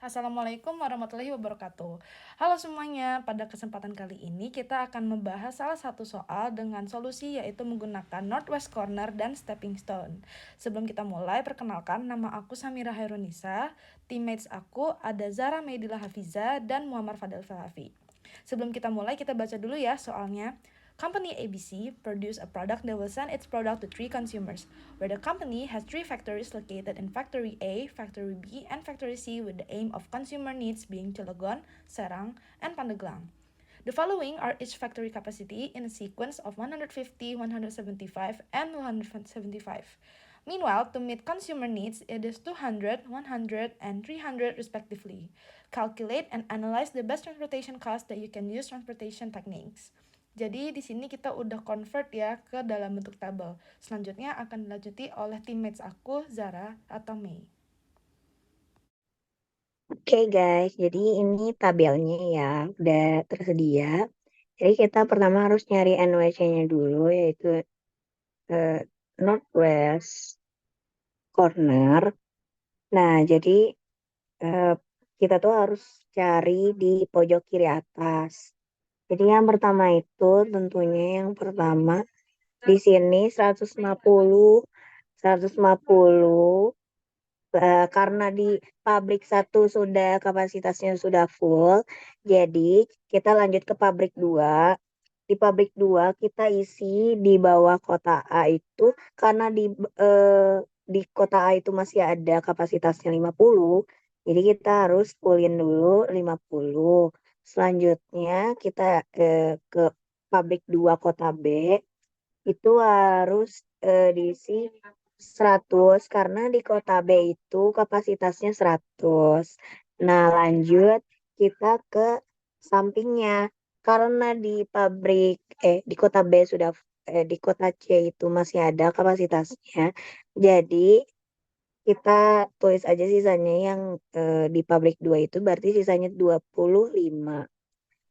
Assalamualaikum warahmatullahi wabarakatuh. Halo semuanya, pada kesempatan kali ini kita akan membahas salah satu soal dengan solusi yaitu menggunakan Northwest Corner dan Stepping Stone. Sebelum kita mulai, perkenalkan nama aku Samira Hairunisa, teammates aku ada Zara Meidila Hafiza dan Muhammad Fadel Falafi. Sebelum kita mulai, kita baca dulu ya soalnya. Company ABC produce a product that will send its product to three consumers, where the company has three factories located in Factory A, Factory B, and Factory C with the aim of consumer needs being Cilegon, Serang, and Pandeglang. The following are each factory capacity in a sequence of 150, 175, and 175. Meanwhile, to meet consumer needs, it is 200, 100, and 300 respectively. Calculate and analyze the best transportation cost that you can use transportation techniques. Jadi di sini kita udah convert ya ke dalam bentuk tabel. Selanjutnya akan dilanjuti oleh teammates aku, Zara atau Mei. Oke guys, jadi ini tabelnya ya, udah tersedia. Jadi kita pertama harus nyari NWC-nya dulu, yaitu eh, Northwest Corner. Nah, jadi eh, kita tuh harus cari di pojok kiri atas. Jadi yang pertama itu tentunya yang pertama di sini 150 karena di pabrik satu sudah kapasitasnya sudah full, jadi kita lanjut ke pabrik dua. Di pabrik dua kita isi di bawah kota A itu karena di kota A itu masih ada kapasitasnya 50, jadi kita harus fullin dulu 50. Selanjutnya kita ke pabrik dua kota B itu harus diisi 100 karena di kota B itu kapasitasnya 100. Nah, lanjut kita ke sampingnya karena di kota B sudah di kota C itu masih ada kapasitasnya. Jadi kita tulis aja sisanya yang di pabrik 2 itu berarti sisanya 25.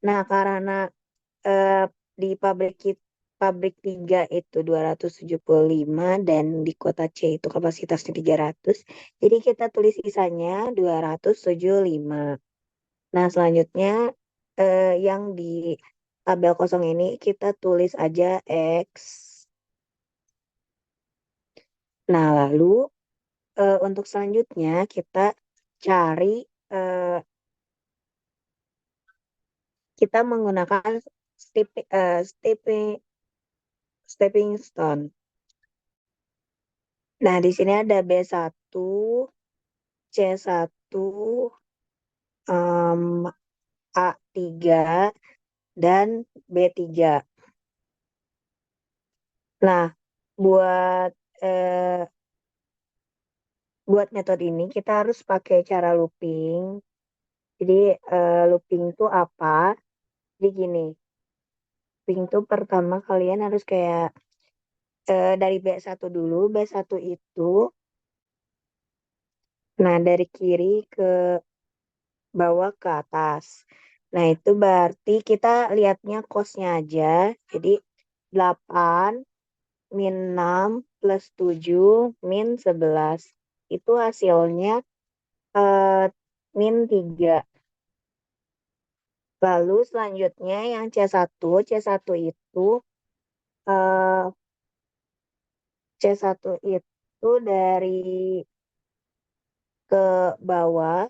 Nah, karena eh, di pabrik 3 itu 275 dan di kota C itu kapasitasnya 300. Jadi kita tulis sisanya 275. Nah, selanjutnya yang di tabel kosong ini kita tulis aja X. Nah, lalu untuk selanjutnya kita cari eh, kita menggunakan stepping stone. Nah, di sini ada B1, C1, em, A3, dan B3. Nah, buat eh, buat metode ini kita harus pakai cara looping. Jadi looping itu apa? Jadi gini, looping itu pertama kalian harus kayak dari B1 dulu. B1 itu, nah dari kiri ke bawah ke atas. Nah, itu berarti kita lihatnya kosnya aja. Jadi 8 min 6 plus 7 min 11. Itu hasilnya eh, min 3. Lalu selanjutnya yang C1 itu eh, C1 itu dari ke bawah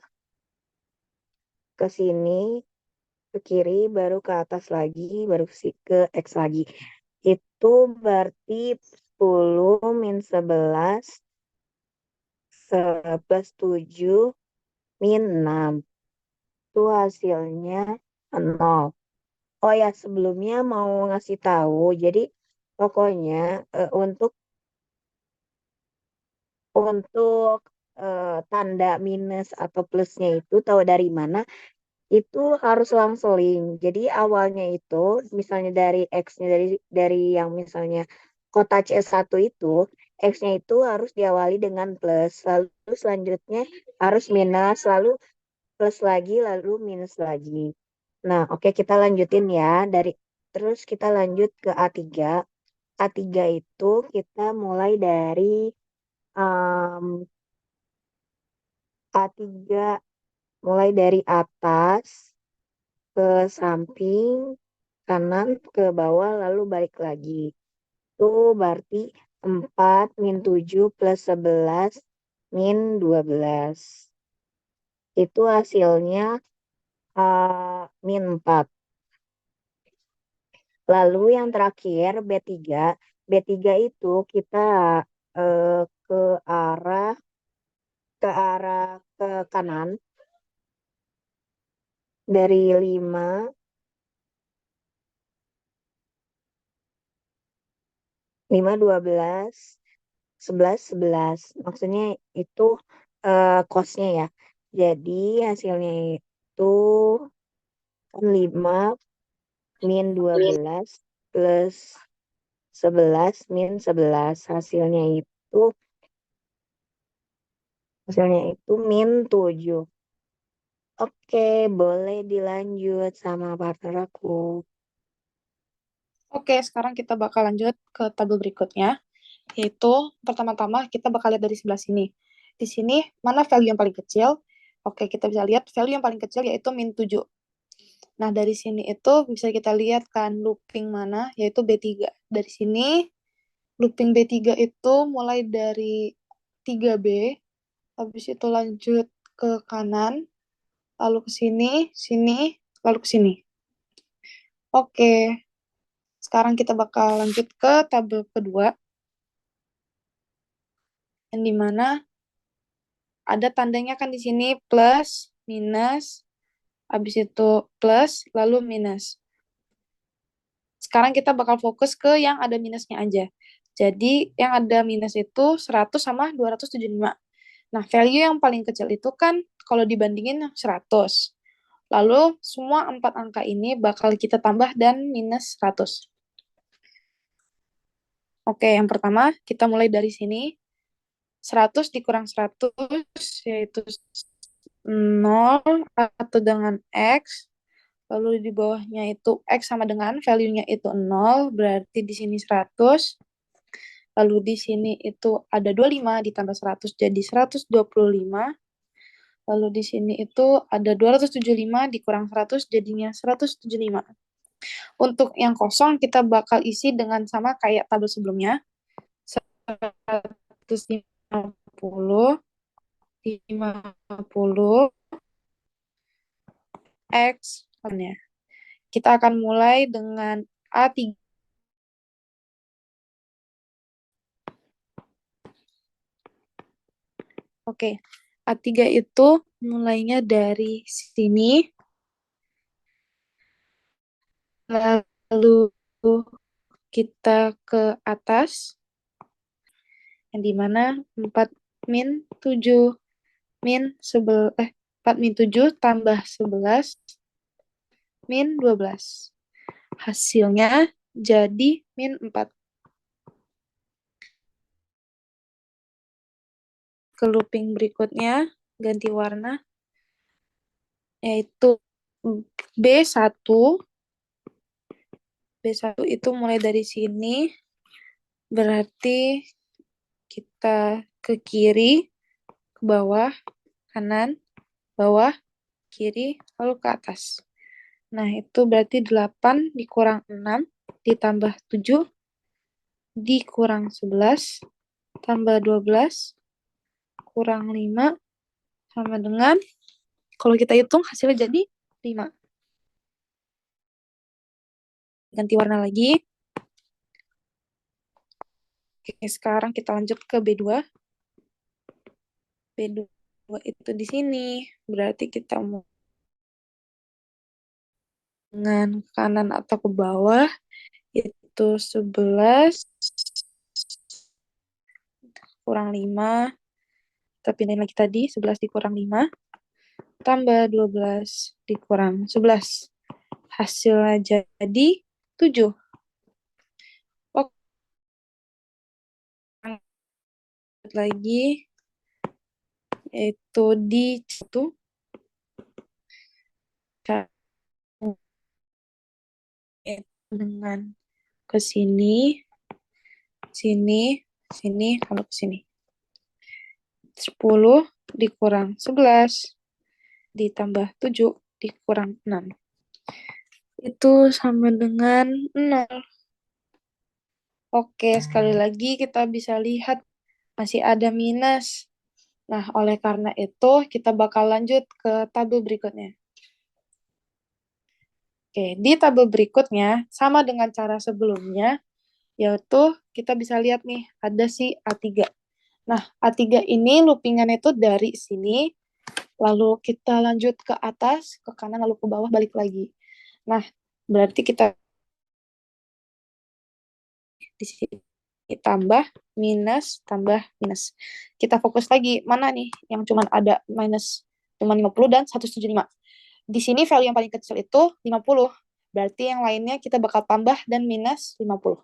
ke sini ke kiri baru ke atas lagi baru ke X lagi. Itu berarti 10 min 11 plus 7 min 6. Itu hasilnya 0. Oh ya, sebelumnya mau ngasih tahu. Jadi pokoknya untuk tanda minus atau plusnya itu tahu dari mana? Itu harus selang-seling. Jadi awalnya itu misalnya dari X-nya dari yang misalnya kota C1 itu X-nya itu harus diawali dengan plus, lalu selanjutnya harus minus, lalu plus lagi, lalu minus lagi. Nah, oke, kita lanjutin ya. Terus kita lanjut ke A3. A3 itu kita mulai dari um, A3 mulai dari atas ke samping, kanan ke bawah, lalu balik lagi. Itu berarti 4 min 7 plus 11 min 12. Itu hasilnya min 4. Lalu yang terakhir B3. B3 itu kita eh, ke arah ke kanan dari 5 12 11 11. Maksudnya itu cosnya ya. Jadi hasilnya itu kan 5 min 12 plus 11 min 11. Hasilnya itu min 7. Oke, boleh dilanjut sama partner aku. Oke, sekarang kita bakal lanjut ke tabel berikutnya, yaitu pertama-tama kita bakal lihat dari sebelah sini. Di sini, mana value yang paling kecil? Oke, kita bisa lihat value yang paling kecil yaitu min 7. Nah, dari sini itu bisa kita lihat kan looping mana, yaitu B3. Dari sini, looping B3 itu mulai dari 3B, habis itu lanjut ke kanan, lalu ke sini, sini, lalu ke sini. Oke, sekarang kita bakal lanjut ke tabel kedua, yang dimana ada tandanya kan di sini plus, minus, habis itu plus, lalu minus. Sekarang kita bakal fokus ke yang ada minusnya aja. Jadi yang ada minus itu 100 sama 275. Nah, value yang paling kecil itu kan kalau dibandingin 100. Lalu semua 4 angka ini bakal kita tambah dan minus 100. Oke, yang pertama kita mulai dari sini. 100 dikurang 100 yaitu 0 atau dengan X. Lalu di bawahnya itu X sama dengan value-nya itu 0, berarti di sini 100. Lalu di sini itu ada 25 ditambah 100 jadi 125. Lalu di sini itu ada 275 dikurang 100 jadinya 175. Untuk yang kosong kita bakal isi dengan sama kayak tabel sebelumnya. 150, 50, X. Kita akan mulai dengan A3. Oke, A3 itu mulainya dari sini, lalu kita ke atas, yang dimana 4 min 7 min 4 min 7 tambah 11 min 12. Hasilnya jadi min 4. Ke looping berikutnya, ganti warna, yaitu B1. B1 itu mulai dari sini, berarti kita ke kiri, ke bawah, kanan, bawah, kiri, lalu ke atas. Nah, itu berarti 8 dikurang 6 ditambah 7 dikurang 11 tambah 12 kurang 5 sama dengan, kalau kita hitung hasilnya jadi 5. Ganti warna lagi. Oke, sekarang kita lanjut ke B2. B2 itu di sini. Berarti kita mau dengan kanan atau ke bawah itu 11 kurang 5. Kita pindahin lagi tadi, 11 dikurang 5 tambah 12 dikurang 11. Hasilnya jadi 7. Oke, lagi yaitu di situ dengan ke sini, sini, sini, lalu ke sini. 10 dikurang 11 ditambah 7 dikurang 6. Itu sama dengan 0. Oke, sekali lagi kita bisa lihat masih ada minus. Nah, oleh karena itu kita bakal lanjut ke tabel berikutnya. Oke, di tabel berikutnya sama dengan cara sebelumnya, yaitu kita bisa lihat nih, ada si A3. Nah, A3 ini loopingan itu dari sini, lalu kita lanjut ke atas, ke kanan, lalu ke bawah, balik lagi. Nah, berarti kita di sini tambah, tambah, minus. Kita fokus lagi, mana nih yang cuma ada minus cuma 50 dan 175. Di sini value yang paling kecil itu 50. Berarti yang lainnya kita bakal tambah dan minus 50.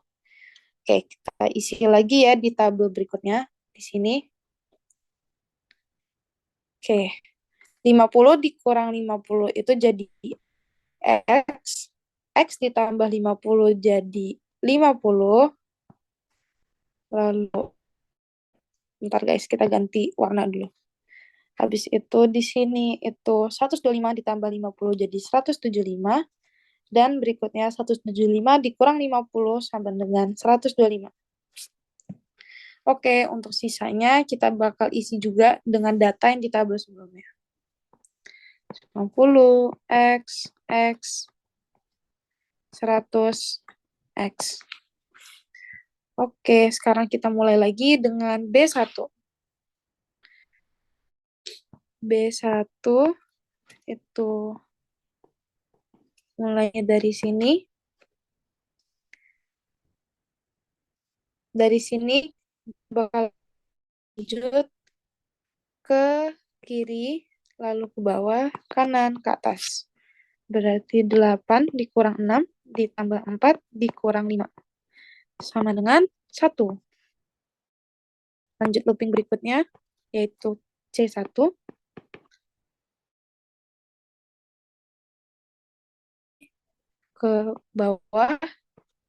Oke, kita isi lagi ya di tabel berikutnya. Di sini. Oke, 50 dikurang 50 itu jadi X. X ditambah 50 jadi 50. Lalu, bentar guys, kita ganti warna dulu. Habis itu di sini itu 125 ditambah 50 jadi 175. Dan berikutnya 175 dikurang 50 sama dengan 125. Oke, untuk sisanya kita bakal isi juga dengan data yang di tabel sebelumnya. 50, X, 100, X. Oke, sekarang kita mulai lagi dengan B1. B1 itu mulainya dari sini. Dari sini bakal lanjut ke kiri, lalu ke bawah, kanan, ke atas. Berarti 8 dikurang 6 ditambah 4 dikurang 5. Sama dengan 1. Lanjut looping berikutnya, yaitu C1. Ke bawah,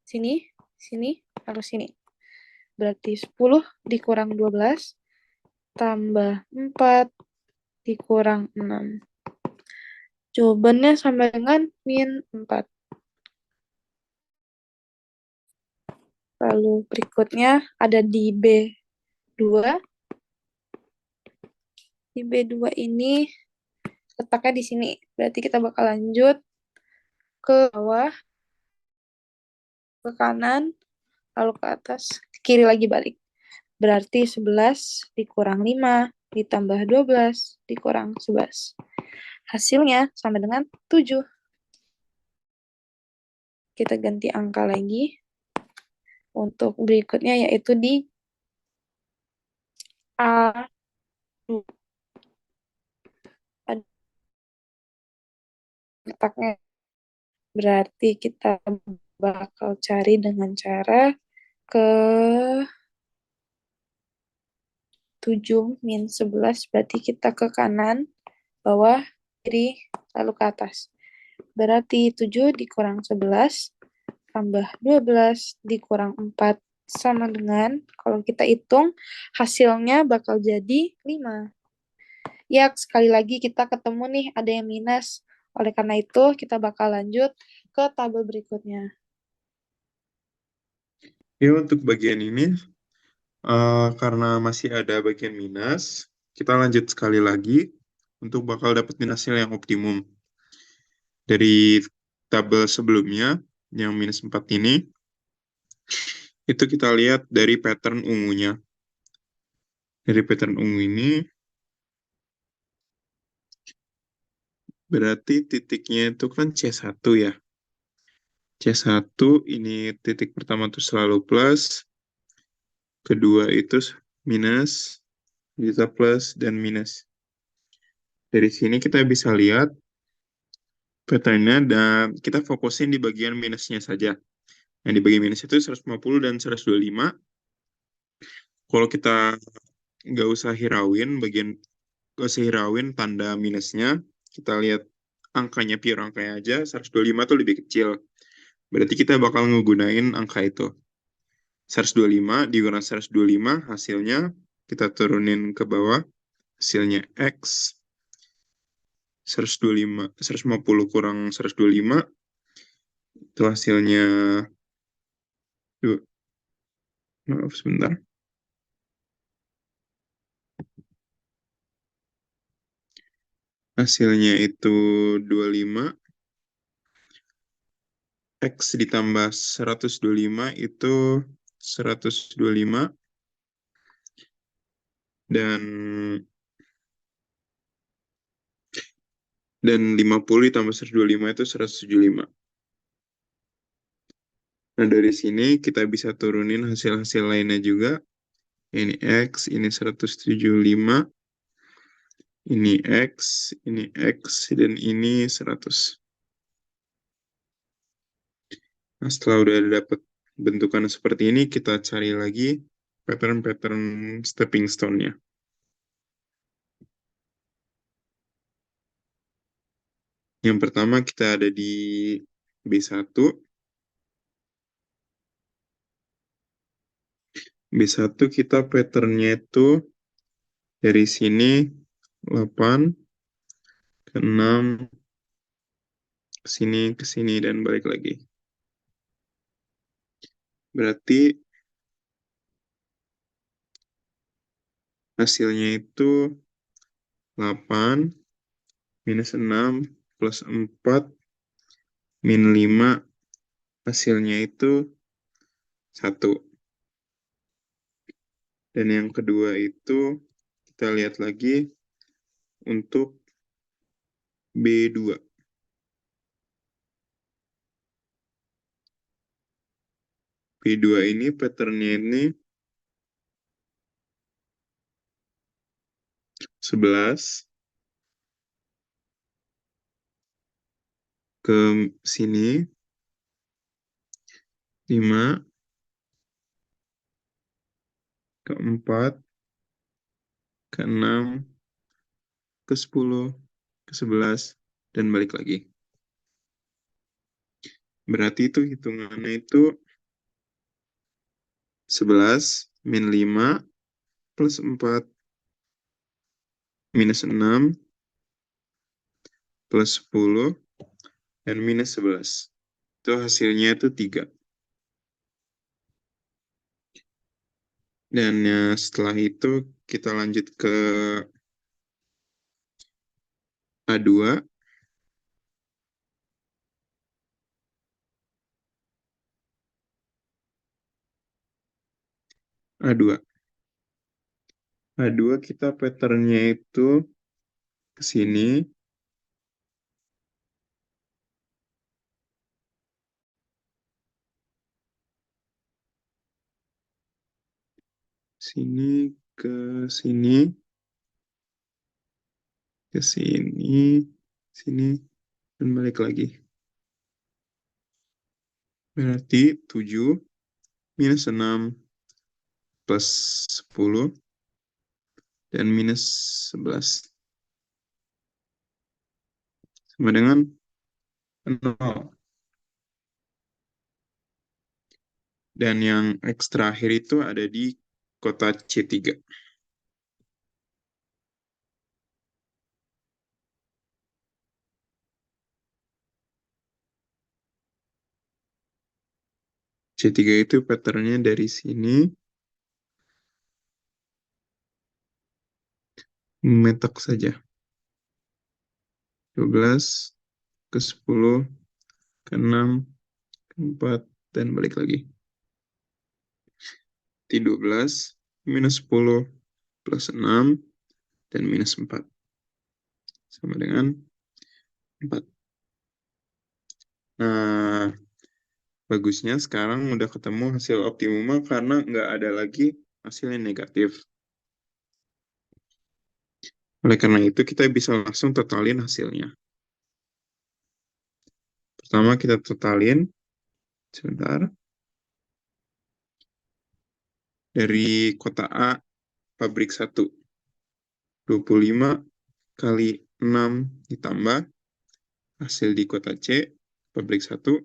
sini, lalu sini. Berarti 10 dikurang 12 tambah 4 dikurang 6. Jawabannya sama dengan min 4. Lalu berikutnya ada di B2. Di B2 ini letaknya di sini. Berarti kita bakal lanjut ke bawah, ke kanan, lalu ke atas, ke kiri lagi balik. Berarti 11 dikurang 5 ditambah 12 dikurang 11. Hasilnya sama dengan 7. Kita ganti angka lagi. Untuk berikutnya yaitu di A2. Letaknya berarti kita bakal cari dengan cara ke 7 min 11, berarti kita ke kanan, bawah, kiri, lalu ke atas. Berarti 7 dikurang 11 tambah 12 dikurang 4 sama dengan, kalau kita hitung, hasilnya bakal jadi 5. Ya, sekali lagi kita ketemu nih ada yang minus. Oleh karena itu, kita bakal lanjut ke tabel berikutnya. Ya, untuk bagian ini, karena masih ada bagian minus, kita lanjut sekali lagi untuk bakal dapetin hasil yang optimum. Dari tabel sebelumnya, yang minus 4 ini, itu kita lihat dari pattern ungunya. Dari pattern ungu ini, berarti titiknya itu kan C1 ya. C1 ini titik pertama itu selalu plus, kedua itu minus, bisa plus dan minus. Dari sini kita bisa lihat patternnya dan kita fokusin di bagian minusnya saja. Yang di bagian minus itu 150 dan 125. Kalau kita nggak usah hirauin tanda minusnya, kita lihat angkanya, pure angkanya aja, 125 tuh lebih kecil. Berarti kita bakal ngegunain angka itu. 125 digunakan 125, hasilnya kita turunin ke bawah, hasilnya X 150 kurang 125, itu hasilnya, maaf sebentar, hasilnya itu 25, X ditambah 125 itu 125, dan 50 ditambah 125 itu 175. Nah, dari sini kita bisa turunin hasil-hasil lainnya juga. Ini X, ini 175, ini X, dan ini 100. Nah, setelah udah dapat bentukan seperti ini, kita cari lagi pattern-pattern stepping stone-nya. Yang pertama kita ada di B1. B1 kita pattern-nya itu dari sini 8 ke 6 ke sini dan balik lagi. Berarti hasilnya itu 8 minus 6 plus 4 min 5, hasilnya itu 1. Dan yang kedua itu kita lihat lagi untuk B2. B2 ini patternnya ini 11 ke sini, 5 ke 4 ke 6 ke 10 ke 11 dan balik lagi. Berarti itu hitungannya itu 11 min 5 plus 4 minus 6 plus 10 dan minus 11. Itu hasilnya itu 3. Dan ya, setelah itu kita lanjut ke A2. A2. A2 kita patternnya itu ke sini. Sini ke sini. Ke sini. Sini. Dan balik lagi. Berarti 7 minus 6 plus 10 dan minus 11 sama dengan 0. Dan yang X terakhir itu ada di kota C3. C3 itu patternnya dari sini metok saja. 12 ke 10 ke 6 ke 4 dan balik lagi. 12 minus 10 plus 6 dan minus 4 sama dengan 4. Nah, bagusnya sekarang udah ketemu hasil optimumnya karena nggak ada lagi hasil yang negatif. Oleh karena itu, kita bisa langsung totalin hasilnya. Pertama kita totalin, sebentar. Dari kota A, pabrik 1. 25 kali 6 ditambah hasil di kota C, pabrik 1,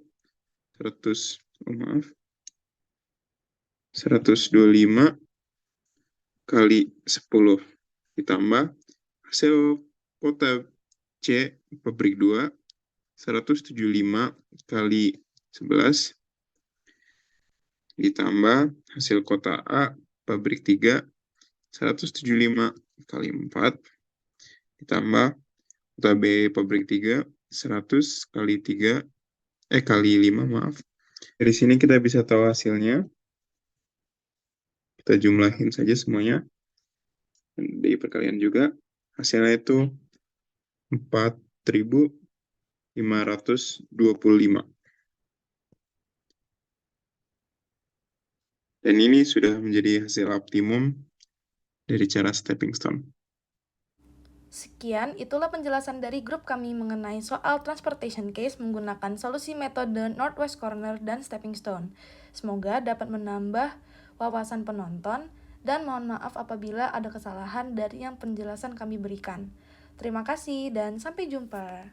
125 kali 10 ditambah hasil kota C pabrik 2 175 kali 11 ditambah hasil kota A pabrik 3 175 kali 4 ditambah kota B pabrik 3 100 kali 3 kali 5 maaf. Dari sini kita bisa tahu hasilnya. Kita jumlahin saja semuanya. Di perkalian juga hasilnya itu 4.525. Dan ini sudah menjadi hasil optimum dari cara stepping stone. Sekian, itulah penjelasan dari grup kami mengenai soal transportation case menggunakan solusi metode Northwest Corner dan Stepping Stone. Semoga dapat menambah wawasan penonton, dan mohon maaf apabila ada kesalahan dari yang penjelasan kami berikan. Terima kasih dan sampai jumpa.